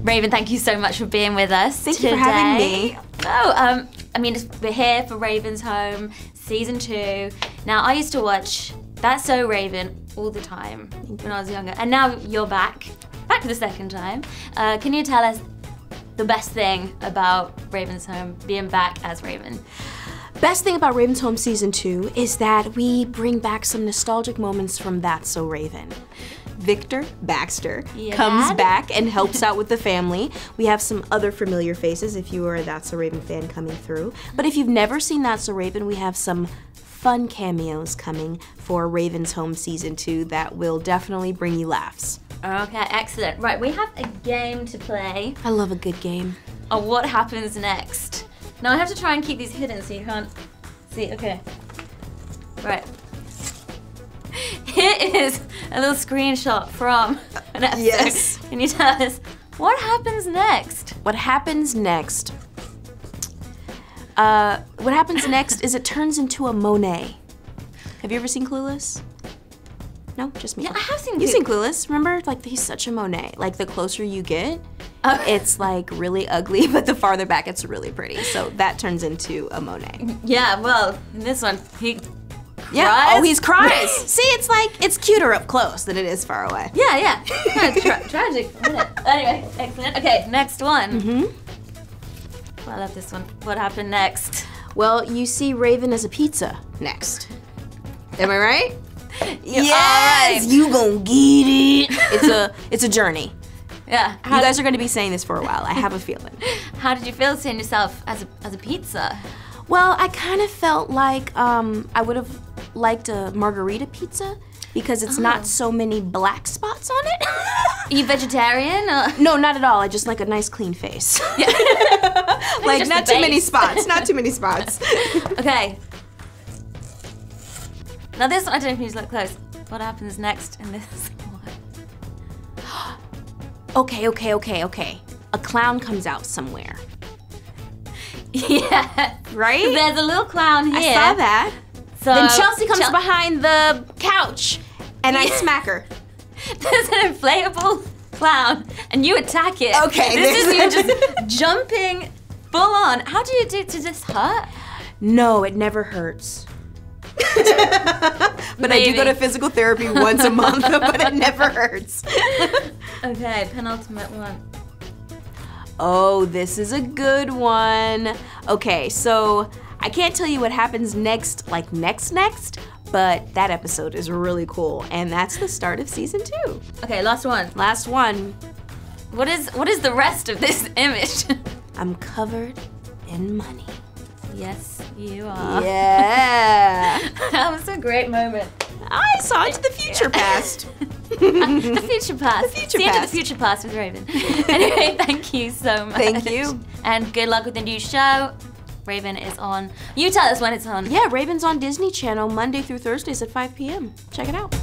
Raven, thank you so much for being with us Thank today. you for having me. Oh, I mean, we're here for Raven's Home, season 2. Now, I used to watch That's So Raven all the time when I was younger, and now you're back for the second time. Can you tell us the best thing about Raven's Home, being back as Raven? Best thing about Raven's Home Season 2 is that we bring back some nostalgic moments from That's So Raven. Victor Baxter comes back and helps out with the family. We have some other familiar faces if you are a That's So Raven fan coming through. But if you've never seen That's So Raven, we have some fun cameos coming for Raven's Home Season 2 that will definitely bring you laughs. Okay, excellent. Right, we have a game to play. I love a good game. Oh, what happens next? Now I have to try and keep these hidden so you can't see. Okay. Right. Here is a little screenshot from an episode. Yes. Can you tell us what happens next? What happens next? What happens next is it turns into a Monet. Have you ever seen Clueless? No, just me. Yeah, I have seen. You've seen Clueless. Remember, like he's such a Monet. Like the closer you get, it's like really ugly, but the farther back, it's really pretty. So that turns into a Monet. Yeah. Well, in this one, he. Yeah. Cries? Oh, he's cries. See, it's like it's cuter up close than it is far away. Yeah, yeah. Tragic. Isn't it? Anyway, excellent. Okay, next one. Well, I love this one. What happened next? Well, you see Raven as a pizza next. Am I right? Yes, you gon' get it. It's a journey. Yeah. You guys are gonna be saying this for a while. I have a feeling. How did you feel seeing yourself as a pizza? Well, I kind of felt like I would have liked a margarita pizza because it's not so many black spots on it. Are you vegetarian? Or? No, not at all. I just like a nice clean face. Yeah. Like not too many spots. Not too many spots. Okay. Now this one, I don't know if you need to look close. What happens next in this one? Okay. A clown comes out somewhere. Yeah. Right? There's a little clown here. I saw that. So Then Chelsea comes behind the couch and I smack her. There's an inflatable clown and you attack it. Okay. This is you just jumping full on. How do you do to this hurt? No, it never hurts. But I do go to physical therapy once a month, but it never hurts. Okay, penultimate one. Oh, this is a good one. Okay, so I can't tell you what happens next, like next, but that episode is really cool, and that's the start of season 2. Okay, last one. Last one. What is the rest of this image? I'm covered in money. Yes, you are. Yeah. That was a great moment. I saw into the future past. The future past. The future See past. into the future past with Raven. Anyway, thank you so much. Thank you. And good luck with the new show. Raven is on. You tell us when it's on. Yeah, Raven's on Disney Channel Monday through Thursdays at 5 p.m. Check it out.